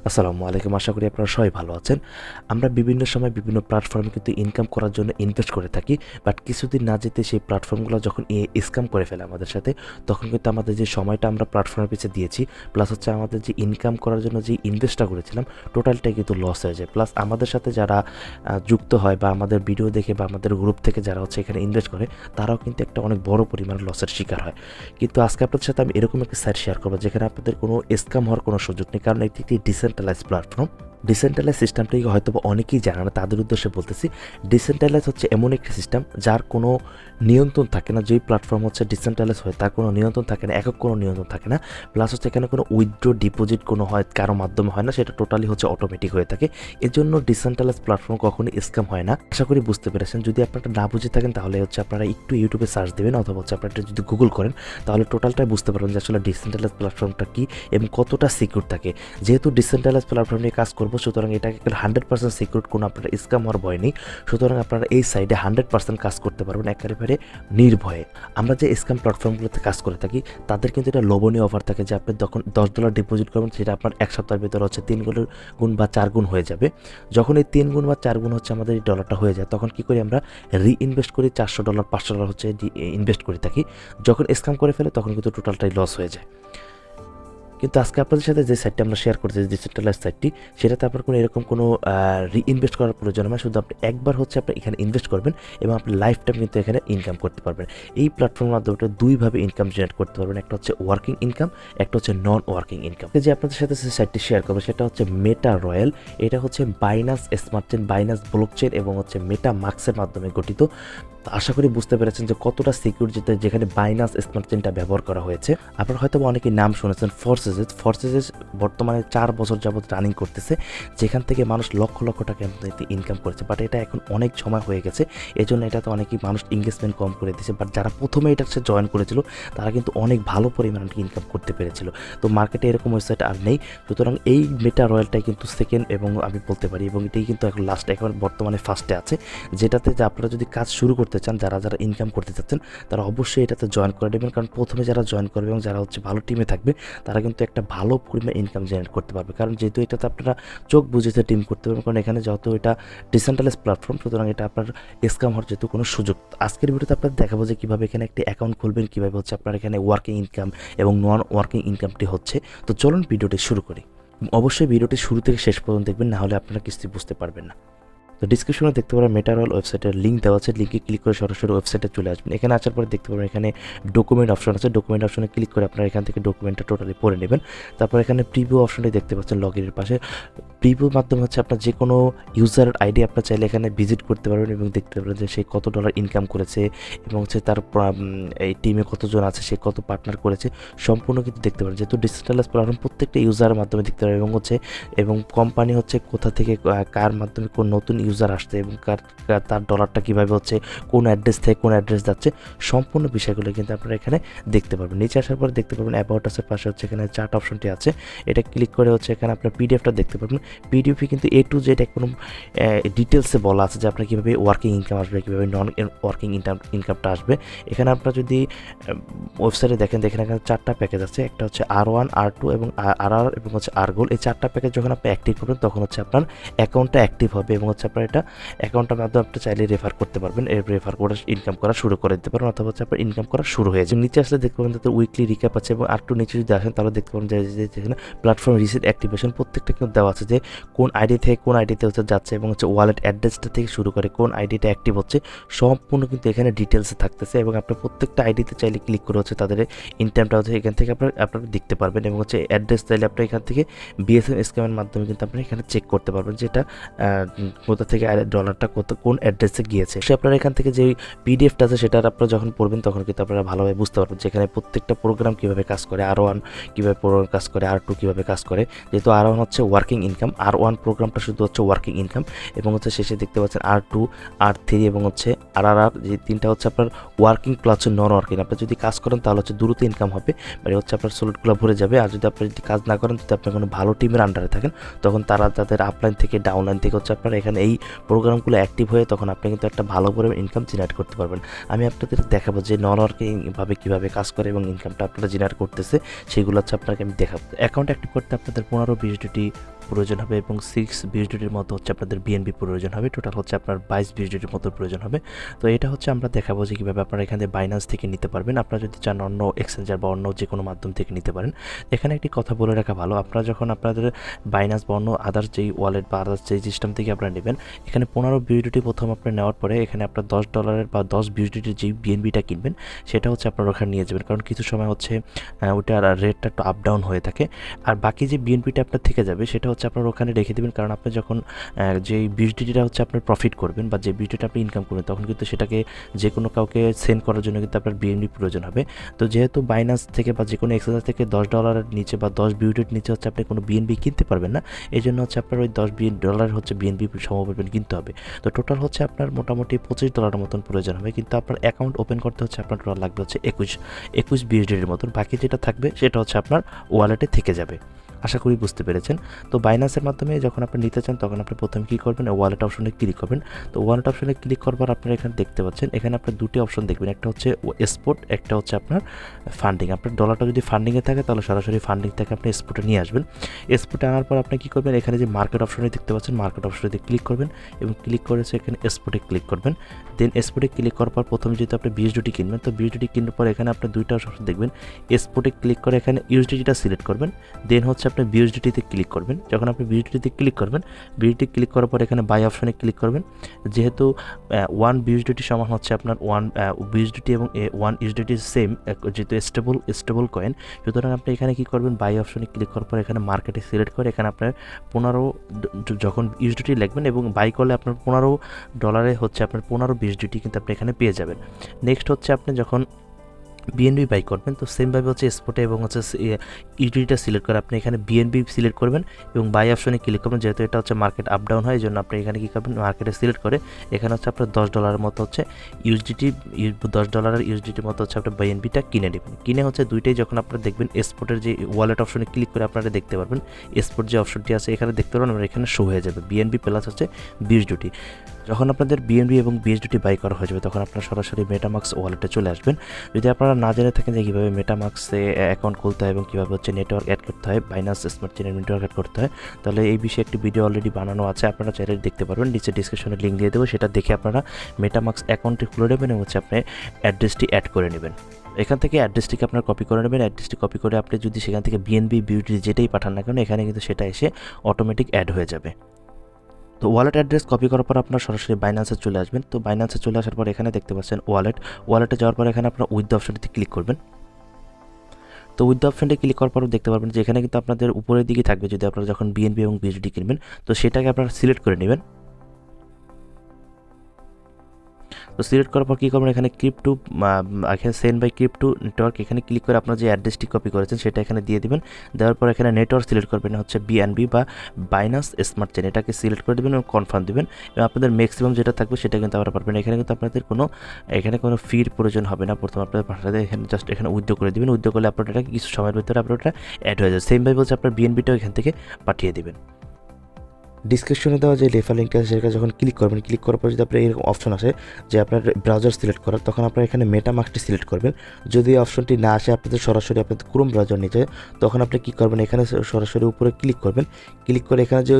আসসালামু আলাইকুম। আশা করি আপনারা সবাই ভালো আছেন। আমরা বিভিন্ন সময় বিভিন্ন প্ল্যাটফর্মে কিন্তু ইনকাম করার জন্য ইনভেস্ট করে থাকি। বাট কিছুদিন না যেতে সেই প্ল্যাটফর্মগুলো যখন স্ক্যাম করে ফেলে আমাদের সাথে, তখন কিন্তু আমাদের যে সময়টা আমরা প্ল্যাটফর্মের পিছে দিয়েছি, প্লাস হচ্ছে আমাদের যে ইনকাম করার জন্য যে ইনভেস্টটা করেছিলাম, টোটালটাই কিন্তু লস হয়ে যায়। প্লাস আমাদের সাথে যারা যুক্ত হয় বা আমাদের ভিডিও দেখে বা আমাদের গ্রুপ থেকে যারা হচ্ছে এখানে ইনভেস্ট করে, তারাও কিন্তু একটা অনেক বড় পরিমাণে লসের শিকার হয়। কিন্তু আজকে আপনাদের সাথে আমি এরকম একটা সাইট শেয়ার করবো যেখানে আপনাদের কোনো স্ক্যাম হওয়ার কোনো সুযোগ নেই, কারণ এটি একটি ডিসেন্ট্রালাইজ প্ল্যাটফর্ম। ডিসেন্ট্রালাইজ সিস্টেমটাকে হয়তো অনেকেই জানে না, তাদের উদ্দেশ্যে বলতেছি। ডিসেন্ট্রালাইজ হচ্ছে এমন একটি সিস্টেম যার কোনো নিয়ন্ত্রণ থাকে না। যেই প্ল্যাটফর্ম হচ্ছে ডিসেন্ট্রালাইজ হয় তার কোনো নিয়ন্ত্রণ থাকে না, একক কোনো নিয়ন্ত্রণ থাকে না। প্লাস হচ্ছে এখানে কোনো উইথড্র ডিপোজিট কোনো হয় কারো মাধ্যমে হয় না, সেটা টোটালি হচ্ছে অটোমেটিক হয়ে থাকে। এজন্য ডিসেন্ট্রালাইজ প্ল্যাটফর্ম কখনোই স্ক্যাম হয় না। আশা করি বুঝতে পেরেছেন। যদি আপনারা না বুঝে থাকেন তাহলে হচ্ছে আপনারা একটু ইউটিউবে সার্চ দেবেন, অথবা হচ্ছে আপনারা যদি গুগল করেন তাহলে টোটালটাই বুঝতে পারবেন যে আসলে ডিসেন্ট্রালাইজ প্ল্যাটফর্মটা কী এবং কতটা সিকিউর থাকে। যেহেতু ডিসেন্ট্রালাইজ প্ল্যাটফর্ম নিয়ে কাজ করবো, সুতরাং এটাকে 100% সিকিউর, কোনো আপনার স্ক্যাম হওয়ার ভয় নেই। সুতরাং আপনারা এই সাইডে 100% কাজ করতে পারবেন একেবারে নির্ভয়ে। আমরা যে স্ক্যাম প্ল্যাটফর্মগুলোতে কাজ করে থাকি তাদের কিন্তু এটা লোভনীয় অফার থাকে যে আপনি যখন $10 ডিপোজিট করবেন, সেটা আপনার এক সপ্তাহের ভিতরে হচ্ছে 3 গুণ বা 4 গুণ হয়ে যাবে। যখন এই 3 গুণ বা 4 গুণ হচ্ছে আমাদের এই ডলারটা হয়ে যায়, তখন কি করি আমরা রিইনভেস্ট করি। $400 $500 হচ্ছে ইনভেস্ট করে থাকি। যখন স্ক্যাম করে ফেলে তখন কিন্তু টোটালটাই লস হয়ে যায়। কিন্তু আজকে আপনাদের সাথে যে সাইটটি আমরা শেয়ার করতেছি, ডিসেন্ট্রালাইজ সাইটটি, সেটাতে আপনার কোনো এরকম কোনো রিইনভেস্ট করার প্রয়োজন হয়। শুধু আপনি একবার হচ্ছে আপনি এখানে ইনভেস্ট করবেন এবং আপনি লাইফ টাইম কিন্তু এখানে ইনকাম করতে পারবেন। এই প্ল্যাটফর্মের মাধ্যমে দুইভাবে ইনকাম জেনারেট করতে পারবেন। একটা হচ্ছে ওয়ার্কিং ইনকাম, একটা হচ্ছে নন ওয়ার্কিং ইনকাম। যে আপনাদের সাথে যে সাইটটি শেয়ার করবো সেটা হচ্ছে মেটারয়াল। এটা হচ্ছে Binance smart chain, Binance blockchain এবং হচ্ছে মেটা মার্কসের মাধ্যমে গঠিত। আশা করি বুঝতে পেরেছেন যে কতটা সিকিউর, যেখানে বাইনান্স স্মার্ট চেইনটা ব্যবহার করা হয়েছে। আপনারা হয়তো অনেকেই নাম শুনেছেন ফরসেজেস বর্তমানে 4 বছর যাবত রানিং করতেছে, যেখান থেকে মানুষ লক্ষ লক্ষ টাকা ইনকাম করেছে। বাট এটা এখন অনেক সময় হয়ে গেছে, এজন্য এটাতে অনেকেই মানুষ ইনভেস্টমেন্ট কম করে দিয়েছে। বাট যারা প্রথমে এটার সাথে জয়েন করেছিল তারা কিন্তু অনেক ভালো পরিমাণে ইনকাম করতে পেরেছিল। তো মার্কেটে এরকম ওয়েবসাইট আর নেই। সুতরাং এই মেটারয়ালটাই কিন্তু সেকেন্ড এবং আমি বলতে পারি, এবং এটাই কিন্তু এখন লাস্ট, এখন বর্তমানে ফার্স্টে আছে। যেটাতে যে আপনারা যদি কাজ শুরু করতে চান, যারা ইনকাম করতে চাচ্ছেন, তারা অবশ্যই এটাতে জয়েন করে নেবেন। কারণ প্রথমে যারা জয়েন করবে এবং যারা হচ্ছে ভালো টিমে থাকবে, তারা কিন্তু একটা ভালো পরিমাণ ইনকাম জেনারেট করতে পারবে। কারণ যেহেতু এটাতে আপনারা চোখ বুঝেছে টিম করতে পারবেন, কারণ এখানে যত এটা ডিসেন্ট্রালাইজ প্ল্যাটফর্ম, সুতরাং এটা আপনার স্ক্যাম হওয়ার যেহেতু কোনো সুযোগ। আজকের ভিডিওতে আপনাদের দেখাবো যে কীভাবে এখানে একটি অ্যাকাউন্ট খুলবেন, কীভাবে হচ্ছে আপনার এখানে ওয়ার্কিং ইনকাম এবং নন ওয়ার্কিং ইনকামটি হচ্ছে। তো চলুন ভিডিওটি শুরু করি। অবশ্যই ভিডিওটি শুরু থেকে শেষ পর্যন্ত দেখবেন, না হলে আপনারা কিছুই বুঝতে পারবেন না। তো ডিসক্রিপশনে দেখতে পারেন মেটারয়াল ওয়েবসাইটের লিঙ্ক দেওয়া আছে। লিঙ্কে ক্লিক করে সরাসরি ওয়েবসাইটে চলে আসবেন। এখানে আসার পরে দেখতে পাবেন এখানে ডকুমেন্ট অপশন আছে। ডকুমেন্ট অপশনে ক্লিক করে আপনারা এখান থেকে ডকুমেন্টটা টোটালি পড়ে নেবেন। তারপর এখানে প্রিভিউ অপশনটি দেখতে পাচ্ছেন লগইনের পাশে। প্রিভিউর মাধ্যমে হচ্ছে আপনার যে কোনো ইউজারের আইডি আপনার চাইলে এখানে ভিজিট করতে পারবেন এবং দেখতে পারবেন যে সে কত ডলার ইনকাম করেছে এবং হচ্ছে তার এই টিমে কতজন আছে, সে কত পার্টনার করেছে, সম্পূর্ণ কিন্তু দেখতে পারেন। যেহেতু ডিজিটালাইজ প্ল্যাটফর্ম প্রত্যেকটা ইউজারের মাধ্যমে দেখতে পারেন, এবং কোম্পানি হচ্ছে কোথা থেকে কার মাধ্যমে কোন নতুন ইউজার আসছে এবং তার ডলারটা কীভাবে হচ্ছে কোন অ্যাড্রেস থেকে কোন অ্যাড্রেস যাচ্ছে, সম্পূর্ণ বিষয়গুলো কিন্তু আপনারা এখানে দেখতে পারবেন। নিচে আসার পরে দেখতে পারবেন অ্যাবাউট আছে, পাশে হচ্ছে এখানে চার্ট অপশনটি আছে। এটা ক্লিক করে হচ্ছে এখানে আপনার পিডিএফটা দেখতে পারবেন। পিডিএফে কিন্তু A to Z একদম ডিটেলসে বলা আছে যে আপনার কীভাবে ওয়ার্কিং ইনকাম আসবে, কীভাবে নন ওয়ার্কিং ইনকামটা আসবে। এখানে আপনারা যদি ওয়েবসাইটে দেখেন এখানে 4টা প্যাকেজ আছে। একটা হচ্ছে R1, R2 এবং RR এবং হচ্ছে RGold। এই 4টা প্যাকেজ যখন আপনি অ্যাক্টিভ করবেন তখন হচ্ছে আপনার অ্যাকাউন্টটা অ্যাক্টিভ হবে এবং হচ্ছে আপনার এটা অ্যাকাউন্টের মাধ্যমে আপনি চাইলে রেফার করতে পারবেন। রেফার করে ইনকাম করা শুরু করে দিতে পারেন, অথবা হচ্ছে আপনার ইনকাম করা শুরু হয়ে যায়। নিচে আসলে দেখতে পাবেন তাদের উইকলি রিক্যাপ আছে এবং R2 নিচে যদি আসেন তাহলে দেখতে পাবেন যে যেখানে প্ল্যাটফর্ম রিসেন্ট অ্যাক্টিভেশন প্রত্যেকটা কিন্তু দেওয়া আছে যে কোন আইডি থেকে কোন আইডিতে হচ্ছে যাচ্ছে এবং হচ্ছে ওয়ালেট অ্যাড্রেসটা থেকে শুরু করে কোন আইডিটা অ্যাক্টিভ হচ্ছে, সম্পূর্ণ কিন্তু এখানে ডিটেলসে থাকতেছে। এবং আপনার প্রত্যেকটা আইডিতে চাইলে ক্লিক করে হচ্ছে তাদের ইনকামটা হচ্ছে এখান থেকে আপনারা দেখতে পারবেন। এবং হচ্ছে অ্যাড্রেস চাইলে আপনার এখান থেকে BSM স্ক্যামের মাধ্যমে কিন্তু আপনি এখানে চেক করতে পারবেন যেটা কোথা থেকে ডলারটা কোন অ্যাড্রেসে গিয়েছে। সে আপনারা এখান থেকে যে পিডিএফটা আছে সেটা আপনারা যখন পড়বেন তখন কিন্তু আপনারা ভালোভাবে বুঝতে পারবেন যে এখানে প্রত্যেকটা প্রোগ্রাম কীভাবে কাজ করে, R1 কীভাবে প্রোগ্রাম কাজ করে, R2 কীভাবে কাজ করে। যেহেতু R1 হচ্ছে ওয়ার্কিং ইনকাম, R1 প্রোগ্রামটা শুধু হচ্ছে ওয়ার্কিং ইনকাম, এবং হচ্ছে শেষে দেখতে পাচ্ছেন R2, R3 এবং হচ্ছে RRR, যে তিনটা হচ্ছে আপনার ওয়ার্কিং প্লাস নন ওয়ার্কিং। আপনি যদি কাজ করেন তাহলে হচ্ছে দ্রুত ইনকাম হবে, মানে হচ্ছে আপনার সোলেটগুলো ভরে যাবে। আর যদি আপনি কাজ না করেন, যদি আপনি কোনো ভালো টিমের আন্ডারে থাকেন, তখন তারা তাদের আপলাইন থেকে ডাউনলাইন থেকে হচ্ছে আপনার এখানে এই প্রোগ্রামগুলো অ্যাক্টিভ হয়ে তখন আপনি কিন্তু একটা ভালো পরিমাণ ইনকাম জেনারেট করতে পারবেন। আমি আপনাদের দেখাবো যে নন ওয়ার্কিংভাবে কীভাবে কাজ করে এবং ইনকামটা আপনারা জেনারেট করতেছে, সেগুলো হচ্ছে আপনাকে আমি দেখাবো। অ্যাকাউন্ট অ্যাক্টিভ করতে আপনাদের 15-20টি প্রয়োজন হবে এবং 6 বিএসডিটির মতো হচ্ছে আপনাদের বিএনবি প্রয়োজন হবে। টোটাল হচ্ছে আপনার 22 বিএসডিটির মতো প্রয়োজন হবে। তো এটা হচ্ছে আমরা দেখাবো যে কীভাবে আপনারা এখানে বাইন্যান্স থেকে নিতে পারবেন। আপনারা যদি চান অন্য এক্সচেঞ্জার বা অন্য যে কোনো মাধ্যম থেকে নিতে পারেন। এখানে একটি কথা বলে রাখা ভালো, আপনারা যখন আপনাদের বাইন্যান্স বা অন্য আদার্স যেই ওয়ালেট বা আদার্স যেই সিস্টেম থেকে আপনারা নেবেন, এখানে 15 বিএসডিটি প্রথম আপনার নেওয়ার পরে এখানে আপনার $10 বা 10 বিএসডিটির যেই বিএনবিটা কিনবেন সেটা হচ্ছে আপনার ওখানে নিয়ে যাবেন, কারণ কিছু সময় হচ্ছে ওটার রেটটা একটু আপ ডাউন হয়ে থাকে। আর বাকি যে বিএনপিটা আপনার থেকে যাবে সেটা হচ্ছে আপনার ওখানে রেখে দেবেন, কারণ আপনি যখন যেই বিএসডিটিটা হচ্ছে আপনার প্রফিট করবেন বা যে বিএসডিটা আপনি ইনকাম করবেন তখন কিন্তু সেটাকে যে কোনো কাউকে সেন্ড করার জন্য কিন্তু আপনার বিএনবি প্রয়োজন হবে। তো যেহেতু বাইন্যান্স থেকে বা যে কোনো এক্সচেঞ্জ থেকে $10 নিচে বা 10 বিএসডির নিচে হচ্ছে আপনি কোনো বিএনবি কিনতে পারবেন না, এই জন্য হচ্ছে আপনার ওই $10 হচ্ছে বিএনবি সমপরিমাণ কিনতে হবে। তো টোটাল হচ্ছে আপনার মোটামুটি $25 মতন প্রয়োজন হবে, কিন্তু আপনার অ্যাকাউন্ট ওপেন করতে হচ্ছে আপনার টোটাল লাগবে হচ্ছে 21 বিএসডির মতন। বাকি যেটা থাকবে সেটা হচ্ছে আপনার ওয়ালেটে থেকে যাবে। আশা করি বুঝতে পেরেছেন। তো বাইন্যান্সের মাধ্যমে যখন আপনি নিতে চান তখন আপনি প্রথমে কী করবেন, ওয়ালেট অপশনে ক্লিক করবেন। তো ওয়ালেট অপশনে ক্লিক করবার আপনারা এখানে দেখতে পাচ্ছেন, এখানে আপনার দুটি অপশন দেখবেন, একটা হচ্ছে স্পট, একটা হচ্ছে আপনার ফান্ডিং। আপনার ডলারটা যদি ফান্ডিংয়ে থাকে তাহলে সরাসরি ফান্ডিং থেকে আপনি স্পটে নিয়ে আসবেন। স্পটে আনার পর আপনি কী করবেন, এখানে যে মার্কেট অপশনে দেখতে পাচ্ছেন মার্কেট অপশনে ক্লিক করবেন এবং ক্লিক করেছে এখানে স্পটে ক্লিক করবেন। দেন স্পটে ক্লিক করার পর প্রথমে যেহেতু আপনি বিএসডিটি কিনবেন, তো বিএসডিটি কেনার পর এখানে আপনি দুইটা অপশন দেখবেন। স্পটে ক্লিক করে এখানে ইউএসডিটিটা সিলেক্ট করবেন, দেন হচ্ছে আপনি বিএসডিটিতে ক্লিক করবেন। যখন আপনি বিএসডিটিতে ক্লিক করবেন, বিএসডিটি ক্লিক করার পর এখানে বাই অপশনে ক্লিক করবেন। যেহেতু 1 বিএসডিটি সমান হচ্ছে আপনার 1 বিএসডিটি এবং 1 ইউএসডিটি সেম, যেহেতু স্টেবল কয়েন, সুতরাং আপনি এখানে কী করবেন, বাই অপশনে ক্লিক করার পর এখানে মার্কেটে সিলেক্ট করে এখানে আপনার 15 যখন ইউএসডিটি লিখবেন এবং বাই করলে আপনার $15 হচ্ছে আপনার 15 বিএসডিটি কিন্তু আপনি এখানে পেয়ে যাবেন। নেক্সট হচ্ছে আপনি যখন বিএনবি বাই করবেন তো সেমভাবে হচ্ছে স্পটে এবং হচ্ছে ইউটিলিটিটা সিলেক্ট করে আপনি এখানে বিএনবি সিলেক্ট করবেন এবং বাই অপশনে ক্লিক করবেন। যেহেতু এটা হচ্ছে মার্কেট আপ ডাউন হয়, এই জন্য আপনি এখানে কী করবেন, মার্কেটে সিলেক্ট করে এখানে হচ্ছে আপনার $10 মতো হচ্ছে ইউএসডিটি, $10 ইউএসডিটির মতো হচ্ছে আপনার বিএনবিটা কিনে নেবেন। কিনে হচ্ছে দুইটাই যখন আপনারা দেখবেন স্পটের যে ওয়ালেট অপশনে ক্লিক করে আপনারা দেখতে পারবেন, স্পট যে অপশনটি আছে এখানে দেখতে পারবেন, আমরা এখানে শো হয়ে যাবে বিএনবি প্লাস হচ্ছে বিএসডিটি। যখন আপনাদের বিএনবি এবং বিএসডিটি বাই করা হয়ে যাবে তখন আপনারা সরাসরি মেটামাক্স ওয়ালেটে চলে আসবেন। যদি আপনারা না জেনে থাকেন যে কীভাবে মেটামাক্সে অ্যাকাউন্ট খুলতে হয় এবং কীভাবে হচ্ছে নেটওয়ার্ক অ্যাড করতে হয়, বাইন্যান্স স্মার্ট চেনের নেটওয়ার্ক অ্যাড করতে হয়, তাহলে এই বিষয়ে একটি ভিডিও অলরেডি বানানো আছে, আপনারা চাইলে দেখতে পারবেন। নিচে ডিসক্রিপশনে লিঙ্ক দিয়ে দেবো, সেটা দেখে আপনারা মেটামাক্স অ্যাকাউন্টটি খুলে নেবেন এবং হচ্ছে আপনি অ্যাড্রেসটি অ্যাড করে নেবেন। এখান থেকে অ্যাড্রেসটিকে আপনার কপি করে নেবেন। অ্যাড্রেসটি কপি করে আপনি যদি সেখান থেকে বিএনবি বিউটি যেটাই পাঠান না কেন এখানে কিন্তু সেটা এসে অটোমেটিক অ্যাড হয়ে যাবে। তো ওয়ালেট অ্যাড্রেস কপি করার পর আপনার সরাসরি বাইন্যান্সে চলে আসবেন। তো বাইন্যান্সে চলে আসার পর এখানে দেখতে পাচ্ছেন ওয়ালেটে যাওয়ার পর এখানে আপনার উইথ দ্য অপশনটিতে ক্লিক করবেন। তো উইথ দ্য অপশনটি ক্লিক করার পর দেখতে পারবেন যে এখানে কিন্তু আপনাদের উপরের দিকে থাকবে, যদি আপনারা যখন বিএনবি এবং বিএসডি কিনবেন তো সেটাকে আপনারা সিলেক্ট করে নেবেন। তো সিলেক্ট করার পর কী করবেন, এখানে ক্রিপ্টো এখানে সেন্ড বাই ক্রিপ্টো নেটওয়ার্ক এখানে ক্লিক করে আপনার যে অ্যাড্রেসটি কপি করেছেন সেটা এখানে দিয়ে দেবেন। দেওয়ার পর এখানে নেটওয়ার্ক সিলেক্ট করবেন হচ্ছে বিএনবি বা বাইন্যান্স স্মার্ট চেন, এটাকে সিলেক্ট করে দেবেন এবং কনফার্ম দেবেন এবং আপনাদের ম্যাক্সিমাম যেটা থাকবে সেটা কিন্তু আপনারা পারবেন। এখানে কিন্তু আপনাদের কোনো ফির প্রয়োজন হবে না। প্রথমে আপনাদের পাঠাতে এখানে জাস্ট এখানে উইথড্র করে দেবেন। উইথড্র করলে আপনার এটা কিছু সময়ের ভিতরে আপনার ওটা অ্যাড হয়ে যায়। সেমভাবে হচ্ছে আপনার বিএনবিটাও এখান থেকে পাঠিয়ে দেবেন। ডিসক্রিপশনে দেওয়া যে রেফার লিঙ্কটা আছে সেটা যখন ক্লিক করবেন, ক্লিক করার পর যদি আপনার এরকম অপশন আসে যে আপনার ব্রাউজার সিলেক্ট করার, তখন আপনারা এখানে মেটামাক্সটি সিলেক্ট করবেন। যদি এই অপশনটি না আসে আপনাদের সরাসরি আপনাদের ক্রোম ব্রাউজার নিয়ে যায়, তখন আপনি কী করবেন, এখানে সরাসরি উপরে ক্লিক করবেন। ক্লিক করে এখানে যে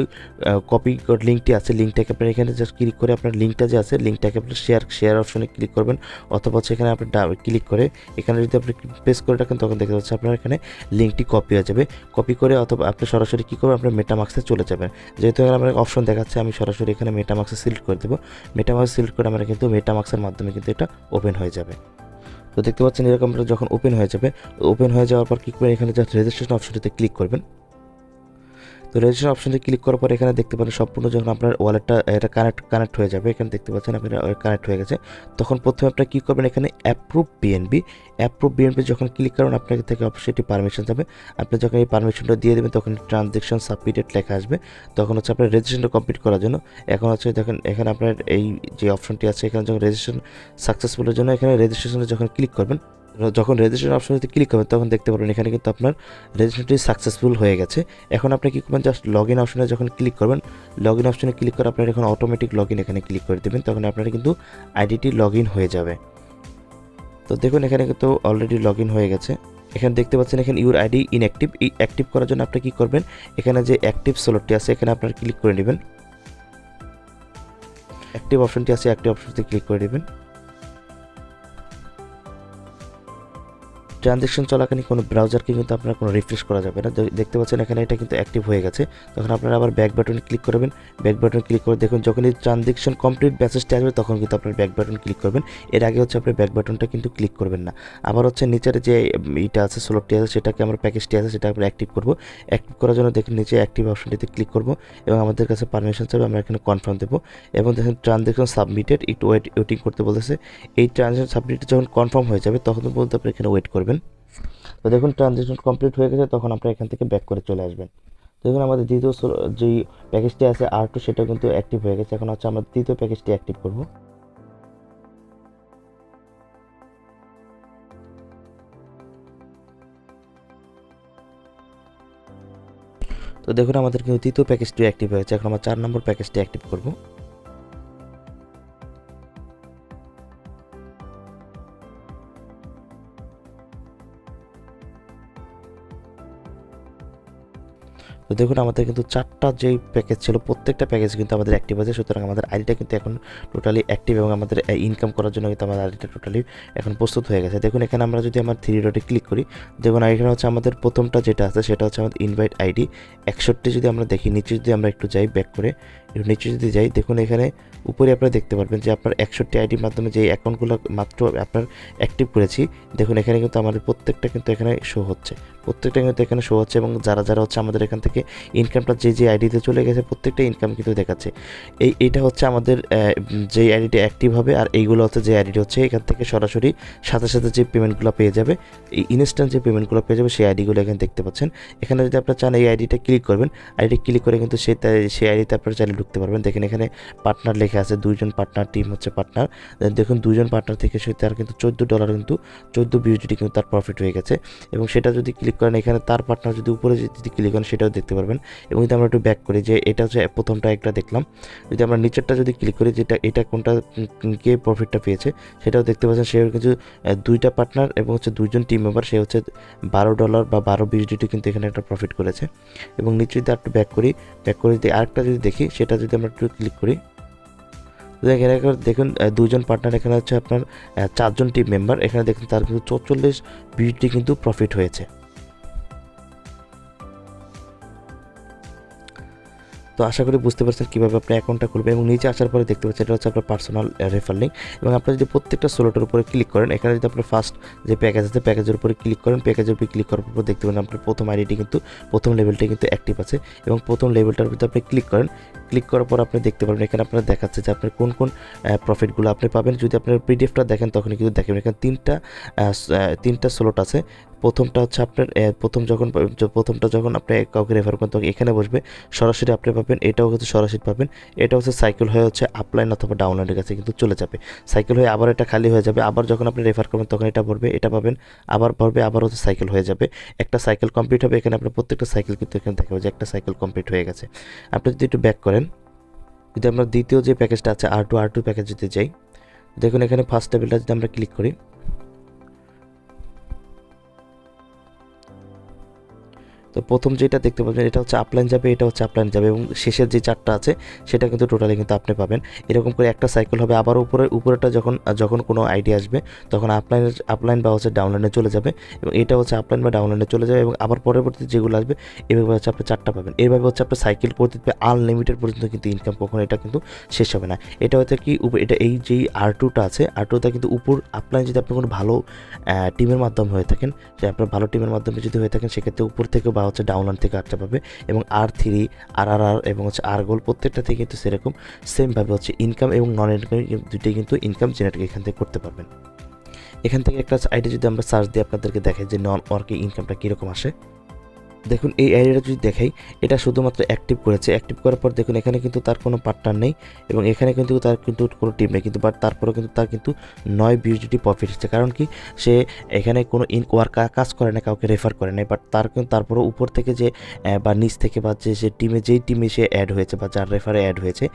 কপি লিঙ্কটি আছে লিঙ্কটাকে আপনার এখানে জাস্ট ক্লিক করে আপনার লিঙ্কটা যে আছে লিঙ্কটাকে আপনার শেয়ার অপশনে ক্লিক করবেন, অথবা হচ্ছে এখানে আপনি ক্লিক করে এখানে যদি আপনি প্রেস করে রাখেন তখন দেখতে পাচ্ছেন আপনার এখানে লিঙ্কটি কপি হয়ে যাবে। কপি করে অথবা আপনি সরাসরি কী করবেন, আপনার মেটামাক্সে চলে যাবেন। যেহেতু আমার অপশন দেখাচ্ছে আমি সরাসরি এখানে মেটামাক্সে সিলেক্ট করে দেবো। মেটামাক্স সিলেক্ট করে আমরা কিন্তু মেটামাক্সের মাধ্যমে কিন্তু এটা ওপেন হয়ে যাবে। তো দেখতে পাচ্ছেন এরকম যখন ওপেন হয়ে যাবে, ওপেন হয়ে যাওয়ার পর কী করবেন, এখানে জাস্ট রেজিস্ট্রেশন অপশনটিতে ক্লিক করবেন। তো রেজিস্ট্রেশন অপশনে ক্লিক করার পর এখানে দেখতে পারেন সম্পূর্ণ যখন আপনার ওয়ালেটটা এটা কানেক্ট হয়ে যাবে, এখানে দেখতে পাচ্ছেন আপনার কানেক্ট হয়ে গেছে। তখন প্রথমে আপনারা কী করবেন, এখানে অ্যাপ্রুভ বিএনবি যখন ক্লিক করবেন আপনাকে থেকে অবশ্যই এটি পারমিশন যাবে। আপনি যখন এই পারমিশনটা দিয়ে দেবেন তখন ট্রানজ্যাকশন সাবমিটেড লেখা আসবে। তখন হচ্ছে আপনার রেজিস্ট্রেশনটা কমপ্লিট করার জন্য এখন হচ্ছে দেখেন এখানে আপনার এই যে অপশনটি আছে এখানে যখন রেজিস্ট্রেশন সাকসেসফুলের জন্য এখানে রেজিস্ট্রেশনে যখন ক্লিক করবেন, যখন রেজিস্ট্রেশন অপশনটিতে ক্লিক করবেন তখন দেখতে পারবেন এখানে কিন্তু আপনার রেজিস্ট্রেশনটি সাকসেসফুল হয়ে গেছে। এখন আপনি কী করবেন, জাস্ট লগ ইন অপশনে যখন ক্লিক করবেন, লগ ইন অপশনে ক্লিক করে আপনার এখন অটোমেটিক লগ ইন এখানে ক্লিক করে দেবেন, তখন আপনার কিন্তু আইডিটি লগ ইন হয়ে যাবে। তো দেখুন এখানে কিন্তু অলরেডি লগ ইন হয়ে গেছে। এখানে দেখতে পাচ্ছেন এখানে ইউর আইডি ইনঅ্যাক্টিভ। এই অ্যাক্টিভ করার জন্য আপনি কী করবেন, এখানে যে অ্যাক্টিভ স্লটটি আছে এখানে আপনারা ক্লিক করে নেবেন। অ্যাক্টিভ অপশনটি আছে, অ্যাক্টিভ অপশনটি ক্লিক করে নেবেন। ট্রানজ্যাকশন চলাকালীন কোনো ব্রাউজারকে কিন্তু আপনার কোনো রিফ্রেশ করা যাবে না। দেখতে পাচ্ছেন এখানে এটা কিন্তু অ্যাক্টিভ হয়ে গেছে। তখন আপনারা আবার ব্যাক বাটনে ক্লিক করবেন। ব্যাক বাটনে ক্লিক করে দেখুন যখন এই ট্রানজ্যাকশন কমপ্লিট মেসেজটি আসবে তখন কিন্তু আপনার ব্যাক বাটন ক্লিক করবেন। এর আগে হচ্ছে আপনি ব্যাক বাটনটা কিন্তু ক্লিক করবেন না। আবার হচ্ছে নিচের যে ইটা আছে স্লটটি আছে সেটাকে আমরা প্যাকেজটি আছে সেটা আমরা অ্যাক্টিভ করব। অ্যাক্টিভ করার জন্য দেখুন নিচে অ্যাক্টিভ অপশনটিতে ক্লিক করব এবং আমাদের কাছে পারমিশন চাইবে, আমরা এখানে কনফার্ম দেবো এবং দেখুন ট্রানজ্যাকশন সাবমিটেড, একটু ওয়েটিং করতে বলেছে। এই ট্রানজ্যাকশন সাবমিটেড যখন কনফার্ম হয়ে যাবে তখন পর্যন্ত আপনি এখানে ওয়েট করবেন। তো দেখুন ট্রানজ্যাকশন কমপ্লিট হয়ে গেছে, তখন আপনারা এখান থেকে ব্যাক করে চলে আসবেন। দেখুন আমাদের দ্বিতীয় যেই প্যাকেজটি আছে R2 সেটা কিন্তু অ্যাক্টিভ হয়ে গেছে। এখন হচ্ছে আমরা তৃতীয় প্যাকেজটি অ্যাক্টিভ করব। তো দেখুন আমাদের কিন্তু তৃতীয় প্যাকেজটি অ্যাক্টিভ হয়েছে। এখন আমরা 4 নম্বর প্যাকেজটি অ্যাক্টিভ করব। তো দেখুন আমাদের কিন্তু 4টা যেই প্যাকেজ ছিল প্রত্যেকটা প্যাকেজ কিন্তু আমাদের অ্যাক্টিভ আছে। সুতরাং আমাদের আইডিটা কিন্তু এখন টোটালি অ্যাক্টিভ এবং আমাদের ইনকাম করার জন্য কিন্তু আমাদের আইডিটা টোটালি এখন প্রস্তুত হয়ে গেছে। দেখুন এখানে আমরা যদি আমার 3 ডটে ক্লিক করি, দেখুন এখানে হচ্ছে আমাদের প্রথমটা যেটা আছে সেটা হচ্ছে আমাদের ইনভাইট আইডি 61। যদি আমরা দেখি নিচে যদি আমরা একটু যাই ব্যাক করে একটু নিচে যদি যাই, দেখুন এখানে উপরে আপনারা দেখতে পারবেন যে আপনার 61 আইডির মাধ্যমে যে অ্যাকাউন্টগুলো মাত্র আপনার অ্যাক্টিভ করেছি, দেখুন এখানে কিন্তু আমাদের প্রত্যেকটা কিন্তু এখানে শো হচ্ছে, প্রত্যেকটা কিন্তু এখানে শো হচ্ছে এবং যারা যারা হচ্ছে আমাদের এখান থেকে ইনকামটা যে আইডিতে চলে গেছে প্রত্যেকটা ইনকাম কিন্তু দেখাচ্ছে। এইটা হচ্ছে আমাদের যেই আইডিটা অ্যাক্টিভ হবে, আর এইগুলো হচ্ছে যে আইডিটা হচ্ছে এখান থেকে সরাসরি সাথে সাথে যে পেমেন্টগুলো পেয়ে যাবে, এই ইনস্ট্যান্ট যে পেমেন্টগুলো পেয়ে যাবে সেই আইডিগুলো এখানে দেখতে পাচ্ছেন। এখানে যদি আপনারা চান এই আইডিটা ক্লিক করবেন, আইডি ক্লিক করে কিন্তু সেই আইডিতে আপনারা চাইলে ঢুকতে পারবেন। দেখেন এখানে পার্টনার লেখা আছে, 2জন পার্টনার, টিম হচ্ছে পার্টনার। দেখুন 2জন পার্টনার থেকে তার কিন্তু $14 কিন্তু 14 বিউজিটি কিন্তু তার প্রফিট হয়ে গেছে এবং সেটা যদি ক্লিক করেন এখানে তার পার্টনার যদি উপরে যদি ক্লিক করেন সেটাও দেখতে পারবেন। এবং যদি আমরা একটু ব্যাক করি যে এটা হচ্ছে প্রথমটা একটা দেখলাম, যদি আমরা নিচেরটা যদি ক্লিক করি যেটা এটা কোনটা কে প্রফিটটা পেয়েছে সেটাও দেখতে পাচ্ছেন। সে কিন্তু 2টা পার্টনার এবং হচ্ছে 2জন টিম মেম্বার, সে হচ্ছে $12 বা 12 বিউজিটি কিন্তু এখানে একটা প্রফিট করেছে। এবং নিচে যদি একটু ব্যাক করে যদি আরেকটা যদি দেখি সেটা যদি আমরা একটু ক্লিক করি, এখানে দেখুন 2জন পার্টনার, এখানে হচ্ছে আপনার 4জন টিম মেম্বার, এখানে দেখুন তার কিন্তু 44 বিউটি কিন্তু প্রফিট হয়েছে। তো আশা করি বুঝতে পারছেন কীভাবে আপনি অ্যাকাউন্টটা খুলবেন। এবং নিচে আসার পরে দেখতে পাচ্ছেন এটা হচ্ছে আপনার পার্সোনাল রেফার লিঙ্ক। এবং আপনি যদি প্রত্যেকটা স্লটের উপরে ক্লিক করেন, এখানে যদি আপনার ফার্স্ট যে প্যাকেজ আছে প্যাকেজের উপরে ক্লিক করেন, প্যাকেজের উপরে ক্লিক করার পর দেখতে পাবেন আপনার প্রথম আইডিটি কিন্তু প্রথম লেভেলটি কিন্তু অ্যাক্টিভ আছে এবং প্রথম লেভেলটার ভিতরে আপনি ক্লিক করেন। ক্লিক করার পর আপনি দেখতে পাবেন এখানে আপনার দেখাচ্ছে যে আপনার কোন কোন প্রফিটগুলো আপনি পাবেন। যদি আপনার পিডিএফটা দেখেন তখন কিন্তু দেখেন এখানে তিনটা স্লট আছে। প্রথমটা হচ্ছে আপনার প্রথমটা যখন আপনি কাউকে রেফার করেন তখন এখানে বসবে, সরাসরি আপনি পাবেন। এটাও হচ্ছে সরাসরি পাবেন। এটা হচ্ছে সাইকেল হয়ে হচ্ছে আপলাইন অথবা ডাউনলাইনের কাছে কিন্তু চলে যাবে। সাইকেল হয়ে আবার এটা খালি হয়ে যাবে, আবার যখন আপনি রেফার করবেন তখন এটা ভরবে, এটা পাবেন, আবার ভরবে, আবার হচ্ছে সাইকেল হয়ে যাবে। একটা সাইকেল কমপ্লিট হবে, এখানে আপনার প্রত্যেকটা সাইকেল কিন্তু এখানে দেখাবে যে একটা সাইকেল কমপ্লিট হয়ে গেছে। আপনি যদি একটু ব্যাক করেন, যদি আমরা দ্বিতীয় যে প্যাকেজটা আছে R2 প্যাকেজ যদি যাই, দেখুন এখানে ফার্স্ট লেভেলটা যদি আমরা ক্লিক করি, তো প্রথম যেটা দেখতে পাবেন এটা হচ্ছে আপলাইন যাবে, এটা হচ্ছে আপলাইন যাবে এবং শেষের যে 4টা আছে সেটা কিন্তু টোটালি কিন্তু আপনি পাবেন। এরকম করে একটা সাইকেল হবে, আবার উপরেটা যখন কোনো আইডিয়া আসবে তখন আপলাইন বা হচ্ছে ডাউনলাইনে চলে যাবে এবং এটা হচ্ছে আপলাইন বা ডাউনলাইনে চলে যাবে এবং আবার পরবর্তী যেগুলো আসবে এভাবে হচ্ছে আপনি 4টা পাবেন। এইভাবে হচ্ছে আপনি সাইকেল করতে আনলিমিটেড পর্যন্ত কিন্তু ইনকাম, কখনো এটা কিন্তু শেষ হবে না। এটা হচ্ছে কি এটা এই যেই R2টা আছে, R2টা কিন্তু উপর আপলাইন যদি আপনি কোনো ভালো টিমের মাধ্যমে হয়ে থাকেন, যে আপনার ভালো টিমের মাধ্যমে যদি হয়ে থাকেন সেক্ষেত্রে উপর থেকে বা হচ্ছে ডাউনলাইন থেকে 8টা পাবে এবং R3 RRR এবং হচ্ছে RGold প্রত্যেকটা থেকে কিন্তু সেরকম সেমভাবে হচ্ছে ইনকাম এবং নন ইনকাম দুইটাই কিন্তু ইনকাম জেনারেট এখান থেকে করতে পারবেন। এখান থেকে একটা আইডি যদি আমরা সার্চ দিয়ে আপনাদেরকে দেখাই যে নন ওয়ার্কিং ইনকামটা কীরকম আসে, দেখুন এই আইডিটা যদি দেখাই, এটা শুধুমাত্র অ্যাক্টিভ করেছে। অ্যাক্টিভ করার পর দেখুন এখানে কিন্তু তার কোনো পার্টনার নেই এবং এখানে কিন্তু তার কিন্তু কোনো টিম নেই, কিন্তু বাট তারপরেও কিন্তু তার কিন্তু 9 বিউজিটি প্রফিট হচ্ছে। কারণ কি, সে এখানে কোনো কাজ করে না, কাউকে রেফার করে নাই, বাট তার কিন্তু তারপরেও উপর থেকে যে বা নিচ থেকে বা যে টিমে যেই টিমে সে অ্যাড হয়েছে বা যার রেফারে অ্যাড হয়েছে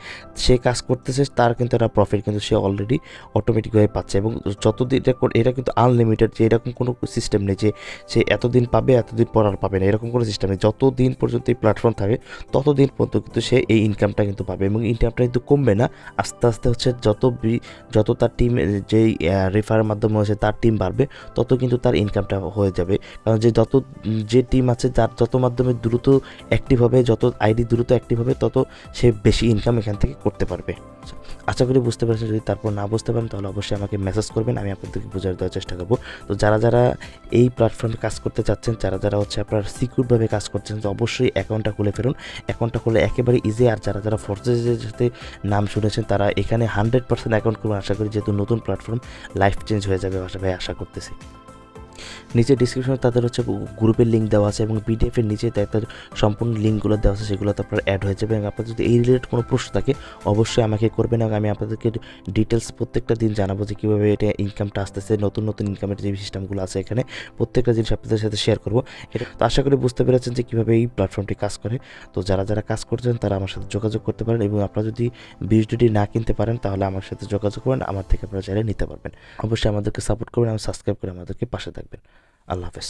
সে কাজ করতেছে, তার কিন্তু একটা প্রফিট কিন্তু সে অলরেডি অটোমেটিকভাবে পাচ্ছে। এবং যতদিন এটা কিন্তু আনলিমিটেড, যে এরকম কোনো সিস্টেম নেই যে সে এতদিন পাবে এতদিন পর আর পাবে না, এরকম কোনো সিস্টেম নেই। যতদিন পর্যন্ত এই প্ল্যাটফর্ম থাকে ততদিন পর্যন্ত কিন্তু সে এই ইনকামটা কিন্তু পাবে এবং ইনকামটা কিন্তু কমবে না। আস্তে আস্তে হচ্ছে যত তার টিম যেই রেফারের মাধ্যমে হচ্ছে তার টিম বাড়বে, তত কিন্তু তার ইনকামটা হয়ে যাবে। কারণ যে টিম আছে যার যত মাধ্যমে দ্রুত অ্যাক্টিভ হবে, যত আইডি দ্রুত অ্যাক্টিভ হবে, তত সে বেশি ইনকাম এখান থেকে করতে পারবে। আশা করি বুঝতে পেরেছেন। যদি তারপর না বুঝতে পারেন তাহলে অবশ্যই আমাকে মেসেজ করবেন, আমি আপনাদেরকে বোঝার দেওয়ার চেষ্টা করবো। তো যারা এই প্ল্যাটফর্মে কাজ করতে চাচ্ছেন, যারা হচ্ছে আপনার সিকিউরভাবে কাজ করছেন, তো অবশ্যই অ্যাকাউন্টটা খুলে ফেলুন। অ্যাকাউন্টটা খুলে একেবারে ইজি। আর যারা ফরজেজের সাথে নাম শুনেছেন তারা এখানে 100% অ্যাকাউন্ট করবেন। আশা করি যেহেতু নতুন প্ল্যাটফর্ম, লাইফ চেঞ্জ হয়ে যাবে ভাই, আশা করতেছি। নিচে ডিসক্রিপশনে তাদের হচ্ছে গ্রুপের লিঙ্ক দেওয়া আছে এবং পিডিএফের নিচে তাদের সম্পূর্ণ লিঙ্কগুলো দেওয়া আছে, সেগুলোতে আপনার অ্যাড হয়ে যাবে। এবং আপনার যদি এই রিলেটেড কোনো প্রশ্ন থাকে অবশ্যই আমাকে করবেন এবং আমি আপনাদেরকে ডিটেলস প্রত্যেকটা দিন জানাবো যে কীভাবে এটা ইনকামটা আসতেছে, নতুন ইনকামের যে সিস্টেমগুলো আছে এখানে প্রত্যেকটা জিনিস আপনাদের সাথে শেয়ার করবো। এটা তো আশা করি বুঝতে পেরেছেন যে কীভাবে এই প্ল্যাটফর্মটি কাজ করে। তো যারা কাজ করছেন তারা আমার সাথে যোগাযোগ করতে পারেন এবং আপনারা যদি বিএসডিটি না কিনতে পারেন তাহলে আমার সাথে যোগাযোগ করবেন, আমার থেকে আপনারা চাইলে নিতে পারবেন। অবশ্যই আমাদেরকে সাপোর্ট করবেন এবং সাবস্ক্রাইব করে আমাদেরকে পাশে থাকবেন। আল্লাহ হাফেজ।